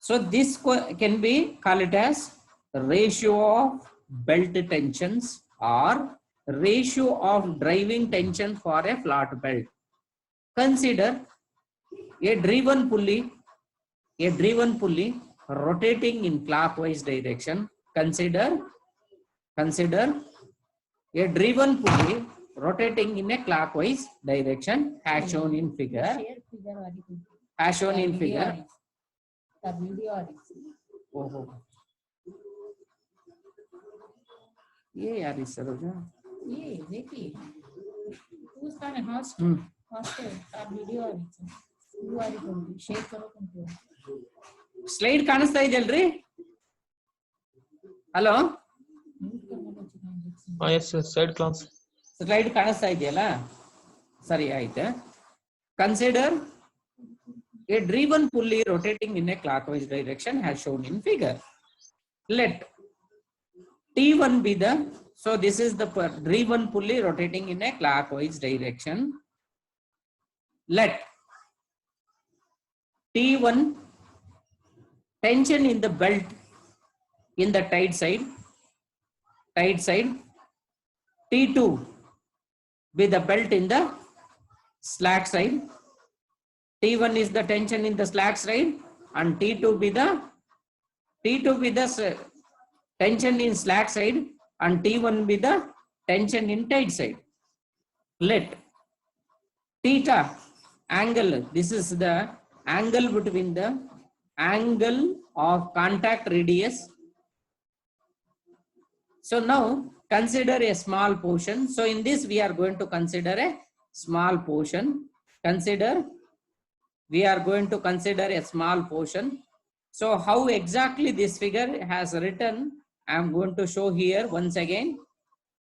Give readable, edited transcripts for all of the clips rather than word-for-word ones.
So this can be call it as ratio of belt tensions or ratio of driving tension for a flat belt. Consider a driven pulley rotating in clockwise direction. Consider a driven pulley rotating in a clockwise direction as shown in figure. As shown in figure. Oh. ये यार इस सरोजा ये देखिए उसका ने host का video आ रही है वो आ रही है शेयर करो तुमको स्लाइड ಕಾಣಿಸ್ತಾ ಇದೆ ಅಲ್ರಿ hello yes side class slide ಕಾಣಿಸ್ತಾ ಇದೆಯಲ್ಲ ಸರಿ ಆಯ್ತು consider a driven pulley rotating in a clockwise direction as shown in figure. Let T1 be the, so this is the driven pulley rotating in a clockwise direction. Let T1 tension in the belt in the tight side, T2 be the belt in the slack side. T1 is the tension in the slack side and T2 be the tension in slack side and T1 be the tension in tight side. Let theta angle, this is the angle between the angle of contact radius. So now consider a small portion. So in this we are going to consider a small portion. We are going to consider a small portion. So how exactly this figure has written, I am going to show here once again.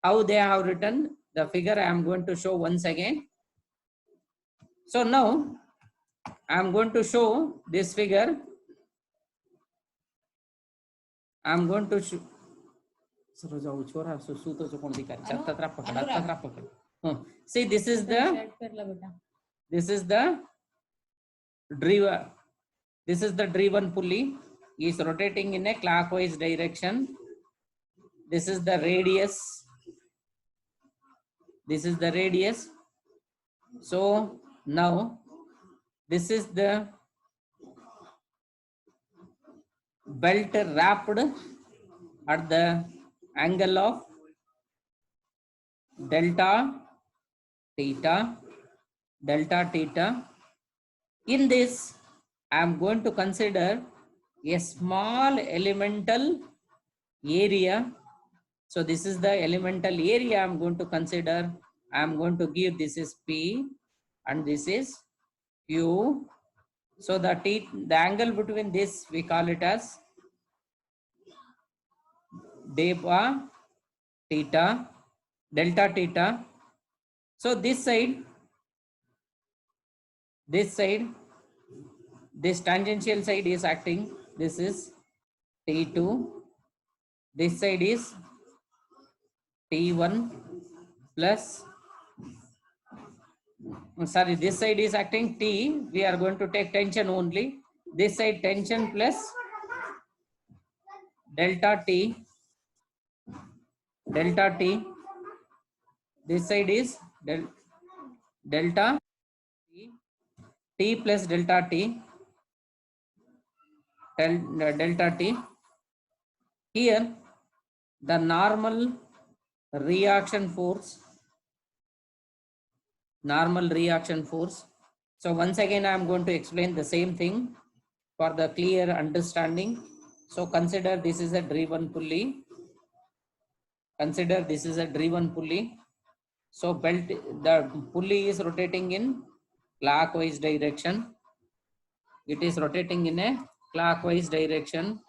How they have written the figure, I am going to show once again. So now I am going to show this figure. I am going to show. See, this is the driver. This is the driven pulley. Is rotating in a clockwise direction. This is the radius. So now this is the belt wrapped at the angle of delta theta. In this I am going to consider a small elemental area. So this is the elemental area I am going to consider. I am going to give, this is P and this is Q. So the angle between this we call it as delta theta. So this tangential side is acting, this is T2, this side is T1 plus, sorry, this side is acting T, we are going to take tension only, this side tension plus delta T, this side is delta T plus delta T. Here the normal reaction force. So once again I am going to explain the same thing for the clear understanding. So consider this is a driven pulley. So the pulley is rotating in clockwise direction. It is rotating in a clockwise direction.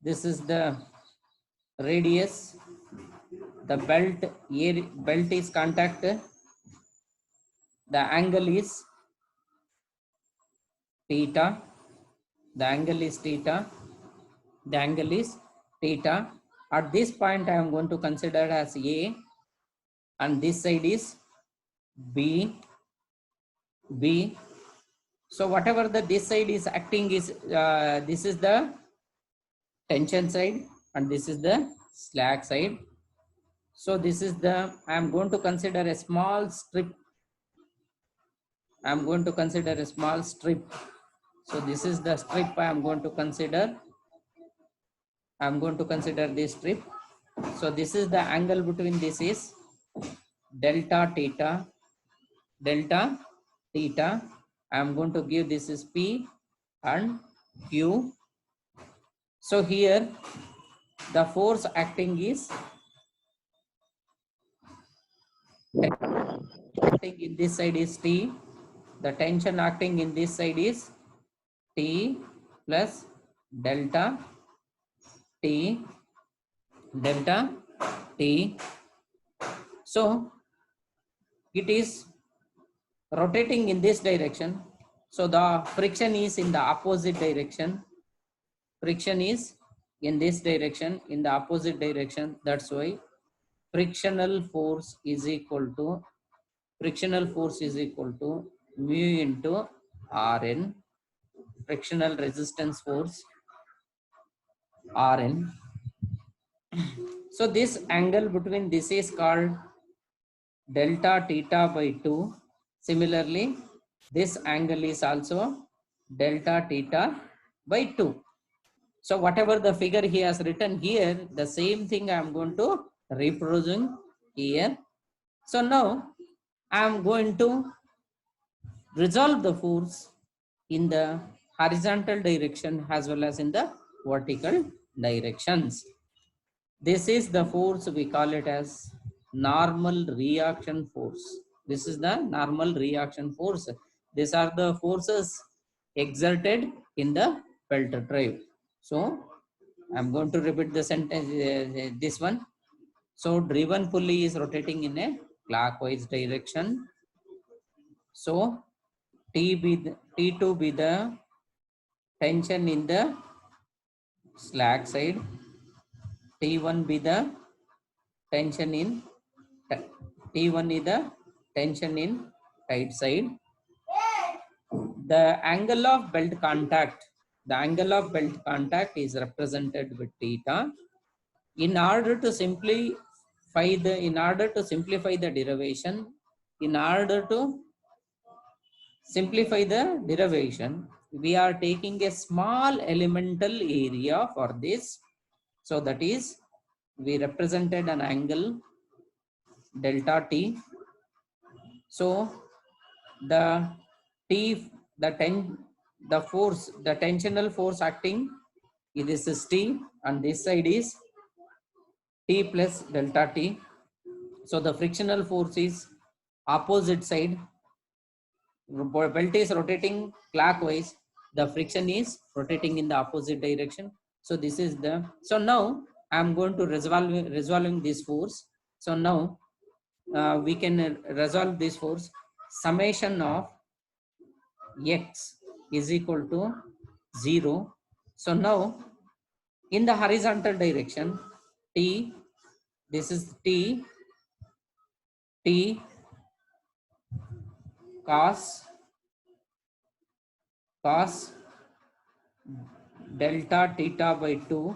This is the radius. The belt is contact. The angle is theta. The angle is theta. At this point, I am going to consider as A, and this side is B, B. So whatever this side is acting is, this is the tension side and this is the slack side. So this is the, I am going to consider a small strip. I am going to consider a small strip. So this is the strip I am going to consider. I am going to consider this strip. So this is the angle between this is delta theta, delta theta. I am going to give this is P and Q. So here the force acting is acting in this side is T. The tension acting in this side is T plus delta T, delta T. So it is rotating in this direction. So the friction is in the opposite direction. Friction is in this direction, in the opposite direction. That's why frictional force is equal to mu into Rn, frictional resistance force Rn. So this angle between this is called delta theta by 2. Similarly, this angle is also delta theta by 2. So whatever the figure he has written here, the same thing I am going to reproducing here. So now I am going to resolve the force in the horizontal direction as well as in the vertical directions. This is the force, we call it as normal reaction force. This is the normal reaction force. These are the forces exerted in the belt drive. So I'm going to repeat the sentence, this one. So driven pulley is rotating in a clockwise direction. So T2 be the tension in the slack side. T1 be the tension in T1 is the tension in tight side. The angle of belt contact is represented with theta. In order to simplify the derivation, we are taking a small elemental area for this. So that is, we represented an angle delta T. So the tensional force acting, this is T and this side is T plus delta T. So the frictional force is opposite side. Belt is rotating clockwise, the friction is rotating in the opposite direction. So this is the, so now I am going to resolving this force. So now we can resolve this force. Summation of x is equal to 0. So now in the horizontal direction, T, this is T cos delta theta by 2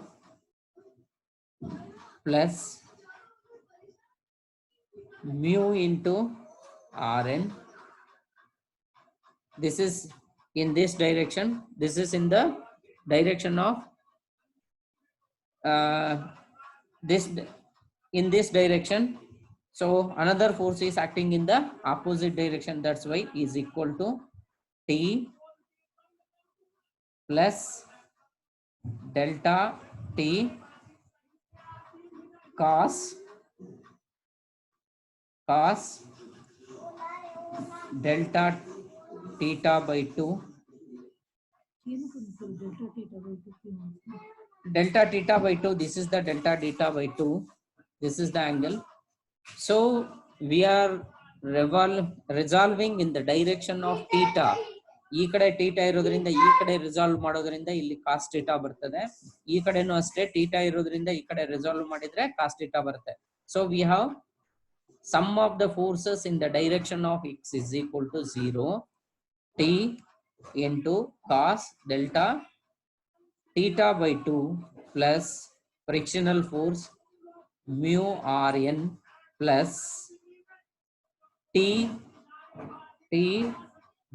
plus mu into Rn. This is in this direction. This is in the direction of in this direction. So another force is acting in the opposite direction. That's why is equal to T plus delta T cos delta theta by 2. Delta theta by 2, this is the delta theta by 2. This is the angle. So we are resolving in the direction of theta. ಈ ಕಡೆ theta ಇರೋದ್ರಿಂದ ಈ ಕಡೆ resolve ಮಾಡೋದ್ರಿಂದ ಇಲ್ಲಿ cos theta ಬರ್ತದೆ. ಈ ಕಡೆನೂ ಅಷ್ಟೇ ಥೀಟಾ ಇರೋದ್ರಿಂದ ಈ ಕಡೆ ರಿಸಾಲ್ವ್ ಮಾಡಿದ್ರೆ ಕಾಸ್ ಥೀಟಾ ಬರುತ್ತೆ. So we have sum of the forces in the direction of x is equal to 0 t into cos delta theta by 2 plus frictional force mu rn plus t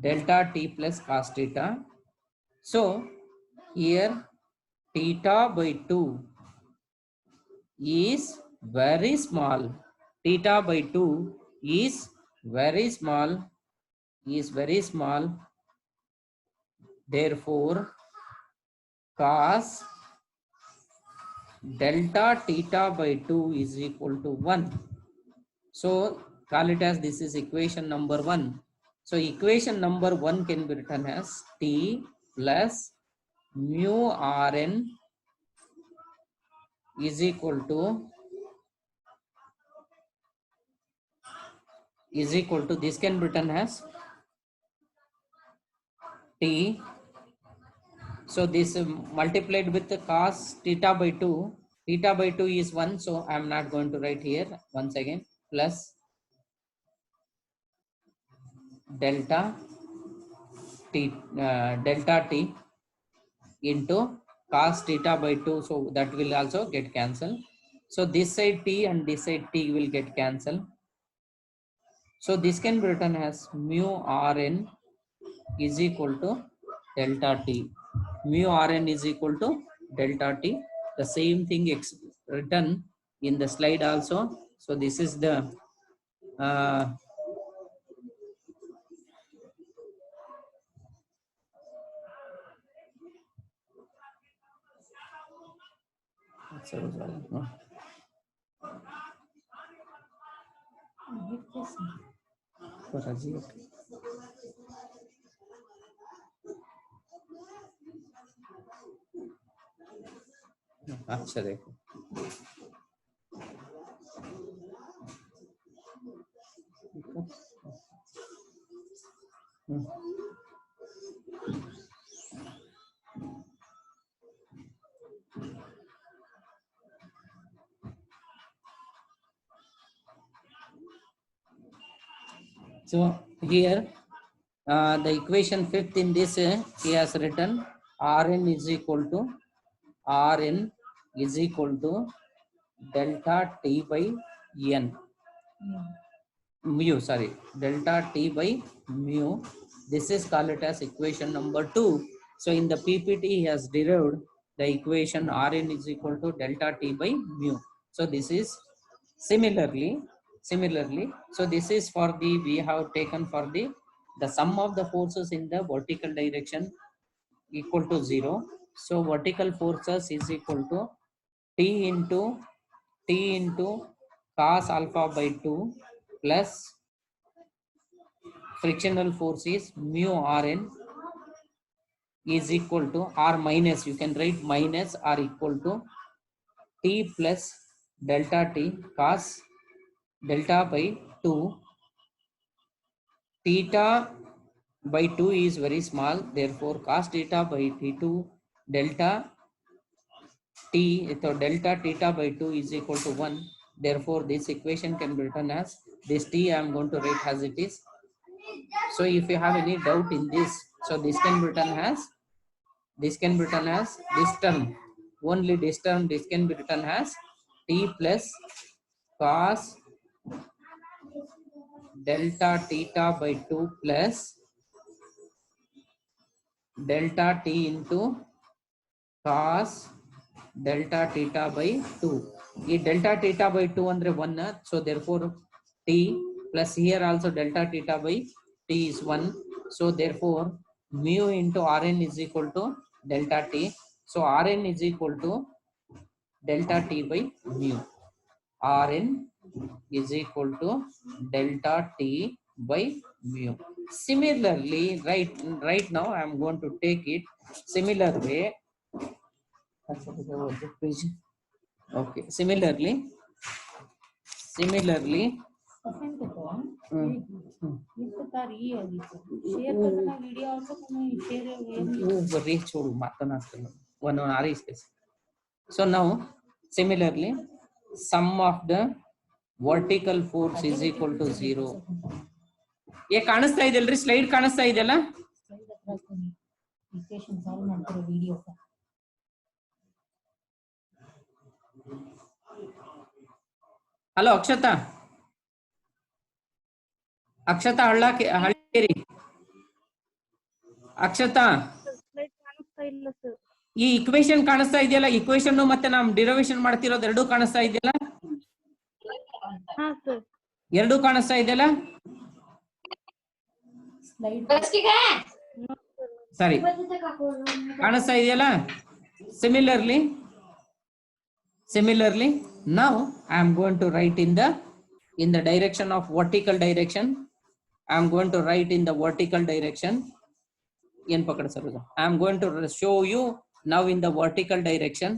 delta t plus cos theta. So here theta by 2 is very small. Theta by 2 is very small. Therefore cos delta theta by 2 is equal to 1. So call it as this is equation number 1. So equation number 1 can be written as t plus mu rn is equal to this can be written as t. So this multiplied with the cos theta by 2. Theta by 2 is 1, so I am not going to write here once again, plus delta t into cos theta by 2, so that will also get cancelled. So this side t and this side t will get cancelled. So this can be written as mu rn is equal to delta t. Mu rn is equal to delta t. The same thing written in the slide also. So this is the अच्छा देखो So here the equation 5th in this he has written Rn is equal to delta t by n mu, sorry, delta t by mu. This is called it as equation number 2. So in the PPT he has derived the equation Rn is equal to delta t by mu. So this is similarly, so this is for the, we have taken for the sum of the forces in the vertical direction equal to 0. So vertical forces is equal to t into cos alpha by 2 plus frictional force is mu rn is equal to, or minus, you can write minus or equal to t plus delta t cos delta by 2. Theta by 2 is very small, therefore cos theta by t2 delta t, so delta theta by 2 is equal to 1. Therefore this equation can be written as, this t I am going to write as it is. So if you have any doubt in this, so this can be written as this term, only this term, this can be written as t plus cos delta theta by 2 plus delta t into cos delta theta by 2. ಈ delta theta by 2 andre 1, so therefore t plus here also delta theta by t is 1, so therefore mu into rn is equal to delta t. So rn is equal to delta t by mu. Rn is equal to delta t by mu. Similarly, right now I am going to take it similar way. Okay, similarly Barri छोड़ू मातनाड्तुन्नानु one hour is this. So now similarly sum of the vertical force is equal to 0. ये ಕಾಣಿಸ್ತಾ ಇದೆಲ್ರಿ slide ಕಾಣಿಸ್ತಾ ಇದೆಯಲ್ಲ equation solve ಮಾಡ್ತಿರೋ video hello Akshata Akshata ಹಳ್ಳೇರಿ Akshata ಈ equation ಕಾಣಿಸ್ತಾ ಇದೆಯಲ್ಲ equation ಮತ್ತೆ ನಾವು ಡಿರೈವೇಶನ್ ಮಾಡ್ತಿರೋದು ಎರಡೂ ಕಾಣಿಸ್ತಾ ಇದೆಯಲ್ಲ ಎರಡೂ ಕಾಣಿಸ್ತಾ ಇದೆಯಲ್ಲ ಸರಿ ಕಾಣಿಸ್ತಾ ಇದೆಯಲ್ಲ similarly now I am going to write in the direction of vertical direction. I am going to write in the vertical direction. I am going to show you now in the vertical direction.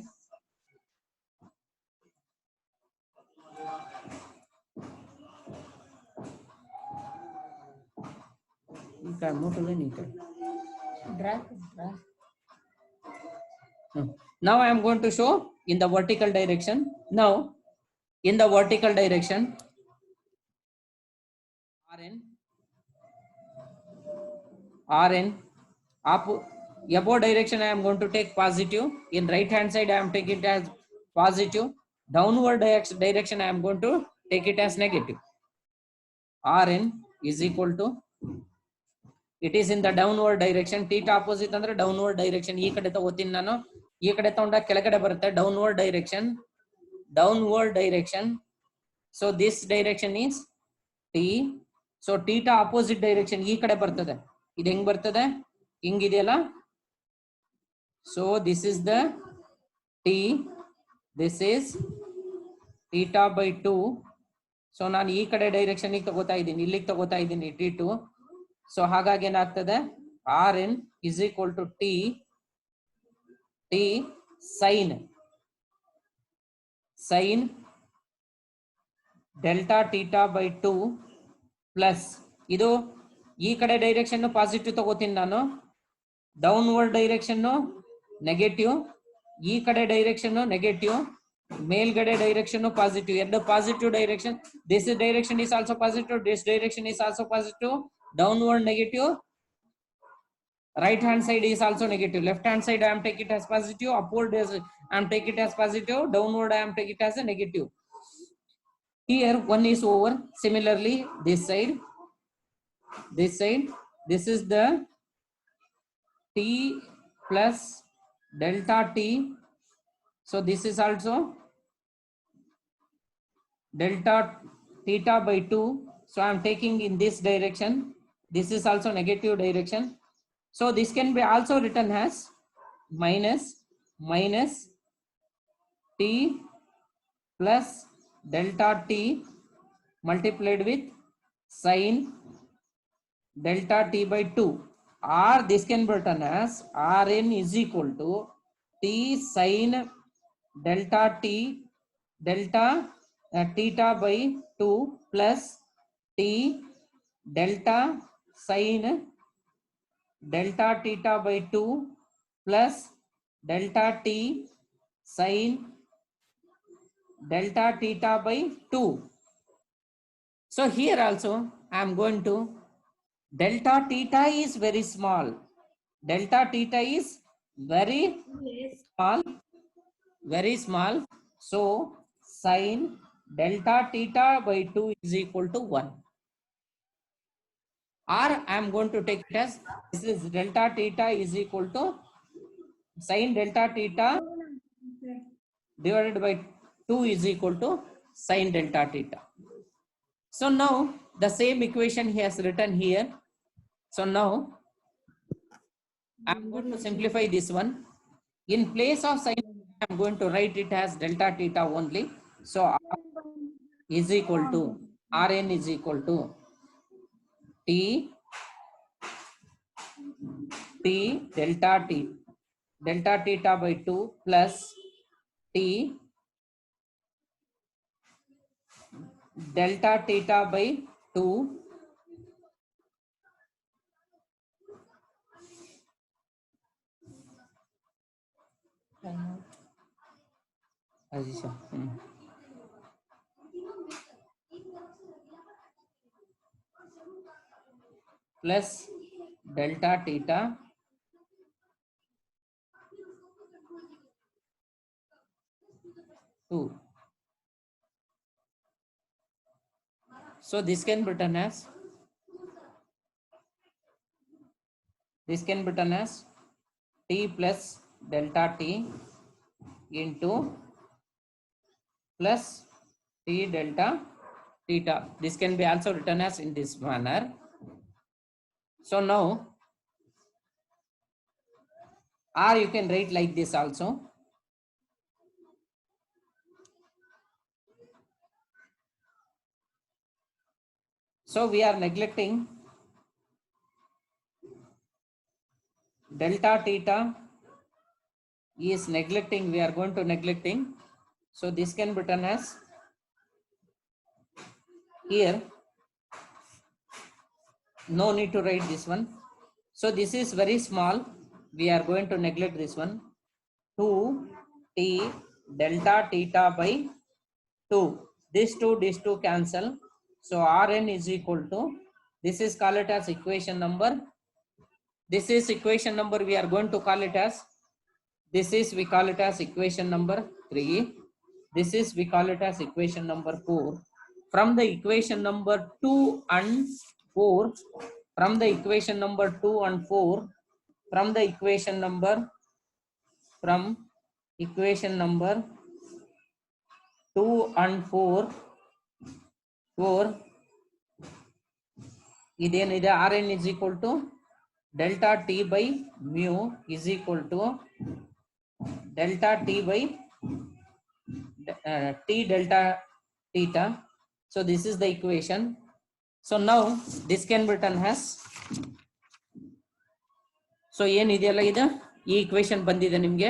Now I am going to show in the vertical direction. Now in the vertical direction Rn above direction I am going to take positive. In right hand side I am taking it as positive. Downward direction I am going to take it as negative. Rn is equal to, it is in the downward direction. Theta opposite andre downward direction. ಈ ಕಡೆ ತಗೋತೀನಿ ನಾನು, ಈ ಕಡೆ ತಗೊಂಡಾಗ ಕೆಳಗಡೆ ಬರುತ್ತೆ. downward direction. So this direction is t. So theta opposite direction ಈ ಕಡೆ ಬರ್ತದೆ. ಇದು ಹೆಂಗ್ ಬರ್ತದೆ? ಹಿಂಗಿದೆಯಲ್ಲ. So this is the t, this is theta by 2. So ನಾನು ಈ ಕಡೆ ಡೈರೆಕ್ಷನ್ ಗೆ ತಗೋತಾ ಇದ್ದೀನಿ, ಇಲ್ಲಿಗೆ ತಗೋತಾ ಇದ್ದೀನಿ t2. ಸೊ ಹಾಗಾಗಿ ಏನಾಗ್ತದೆ, Rn is equal to t sin delta theta by 2 plus ಇದು ಈ ಕಡೆ ಡೈರೆಕ್ಷನ್ ಪಾಸಿಟಿವ್ ತಗೋತೀನಿ ನಾನು, ಡೌನ್ವರ್ಡ್ ಡೈರೆಕ್ಷನ್ ನೆಗೆಟಿವ್, ಈ ಕಡೆ ಡೈರೆಕ್ಷನ್ ನೆಗೆಟಿವ್, ಮೇಲ್ಗಡೆ ಡೈರೆಕ್ಷನ್ ಪಾಸಿಟಿವ್, ಎರಡು positive direction. This direction is also positive, this direction is also positive. Downward negative, right hand side is also negative, left hand side I am take it as positive, upward I am take it as positive, downward I am take it as a negative. Here one is over. Similarly this side, this is the t plus delta t. So this is also delta theta by 2. So I am taking in this direction. This is also negative direction. So this can be also written as minus t plus delta t multiplied with sin delta t by 2. Or this can be written as Rn is equal to t sin delta t theta by 2 plus t delta sin delta theta by 2 plus delta t sin delta theta by 2. So here also I am going to, delta theta is very small. Delta theta is very small. So sin delta theta by 2 is equal to 1. Or I am going to take it as, this is delta theta is equal to sin delta theta divided by 2 is equal to sin delta theta. So now the same equation he has written here. So now I am going to simplify this one. In place of sin, I am going to write it as delta theta only. So R is equal to, Rn is equal to t delta theta by 2 plus t delta theta by 2 Asisha. Plus delta theta two. So this can be written as t plus delta t into plus t delta theta. This can be also written as in this manner. So now, or you can write like this also. So we are neglecting delta theta is neglecting, we are going to neglecting. So this can be written as here, no need to write this one. So this is very small, we are going to neglect this one. 2t delta theta by 2. This 2 cancel. So Rn is equal to, this is call it as equation number. This is equation number, we are going to call it as, this is we call it as equation number 3. This is we call it as equation number 4. From the equation number 2 and 4, from the equation number 2 and 4, from the equation number, from equation number 2 and 4 ಇದೇನಿದೆ Rn is equal to delta t by mu is equal to delta t by t delta theta. So this is the equation. So now this can be written as, so ಏನಿದೆಯಲ್ಲ ಇದು ಈ equation ಬಂದಿದೆ ನಿಮಗೆ,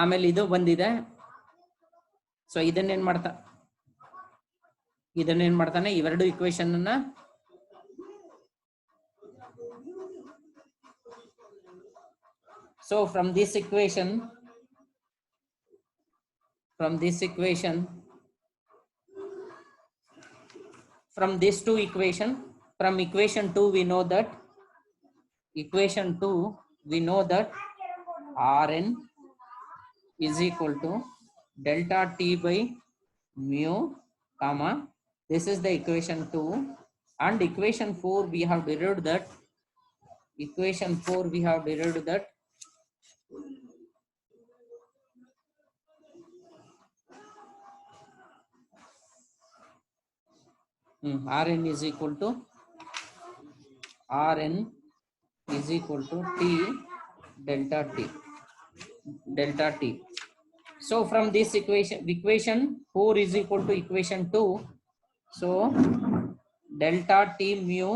ಆಮೇಲೆ ಇದು ಬಂದಿದೆ. So ಇದನ್ನೇನ್ ಮಾಡ್ತಾನೆ ಇವೆರಡು ಇಕ್ವೇಶನ್ ಅನ್ನ so from this equation from these two equation, from equation 2 we know that Rn is equal to delta t by mu comma, this is the equation 2, and equation 4 we have derived that Rn is equal to t delta t. So from this equation 4 is equal to equation 2. So delta t mu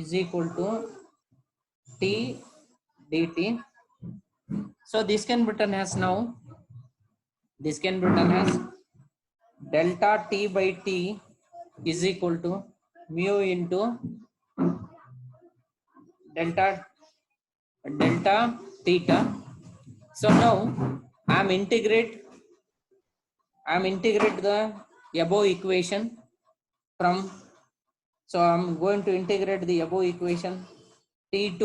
is equal to t dt. So this can be written as now, delta t by t is equal to mu into delta theta. So now I am integrate the above equation from, so I am going to integrate the above equation t2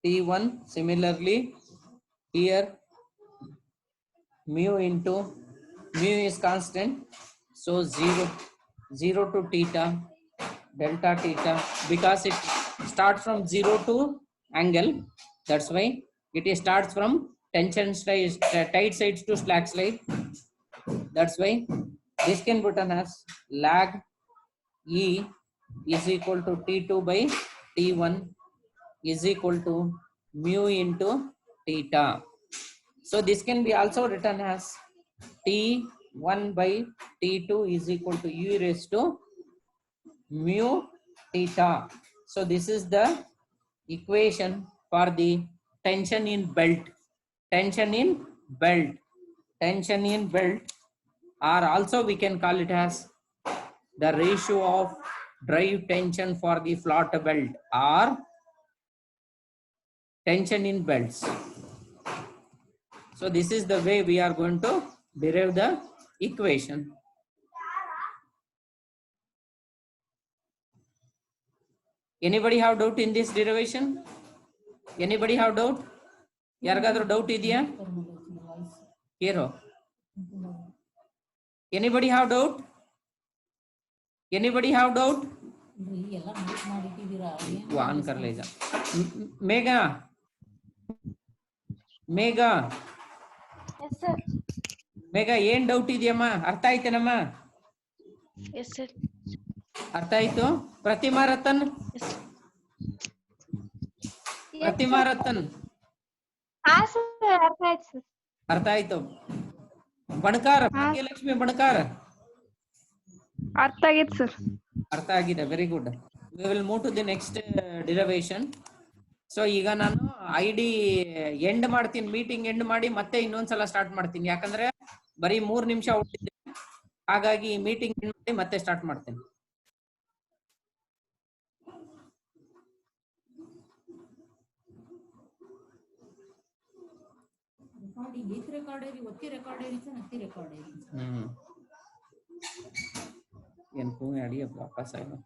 t1. Similarly here mu is constant, so 0 to theta delta theta, because it starts from 0 to angle, that's why it starts from tension side, tight sides to slack side. That's why this can be written as lag E is equal to T2 by T1 is equal to mu into theta. So this can be also written as T1 by T2 is equal to U raised to mu theta. So this is the equation for the tension in belt, or also we can call it as the ratio of drive tension for the flat belt or tension in belts. So this is the way we are going to derive the equation. Anybody have doubt in this derivation? Anybody have doubt? ಯಾರಿಗಾದ್ರೂ doubt ಇದೆಯಾ? Hero. Anybody have doubt? Anybody have doubt? ಆನ್ ಕರ್ಲ ಈಗ. ಮೇಘಾ ಮೇಘಾ ಮೇಘಾ ಏನ್ doubt ಇದೆಯಮ್ಮ? ಅರ್ಥ ಆಯ್ತೇನಮ್ಮ? ಅರ್ಥ ಆಯ್ತು? ಪ್ರತಿಮಾ ರತನ್ ಪ್ರತಿಮಾ ರತನ್ ಅರ್ಥ ಆಯ್ತು. ಬಣಕಾರ್ ಭಾಗ್ಯಲಕ್ಷ್ಮಿ ಬಣಕಾರ್ ಅರ್ಥ ಆಗಿತ್ತು ಸರ್. ಅರ್ಥ ಆಗಿದೆ. Very good. We will move to the next derivation. So ಈಗ ನಾನು ಐಡಿ ಎಂಡ್ ಮಾಡ್ತೀನಿ, ಮೀಟಿಂಗ್ ಎಂಡ್ ಮಾಡಿ ಮತ್ತೆ ಇನ್ನೊಂದ್ಸಲ ಸ್ಟಾರ್ಟ್ ಮಾಡ್ತೀನಿ. ಯಾಕಂದ್ರೆ ಬರೀ 3 ನಿಮಿಷ ಉಳಿದಿದೆ, ಹಾಗಾಗಿ ಮೀಟಿಂಗ್ ಎಂಡ್ ಮಾಡಿ ಮತ್ತೆ ಸ್ಟಾರ್ಟ್ ಮಾಡ್ತೀನಿ. ಏನ್ ಪೂ ಅಡಿಯ ವಾಪಸ್ ಆಯ್ತು.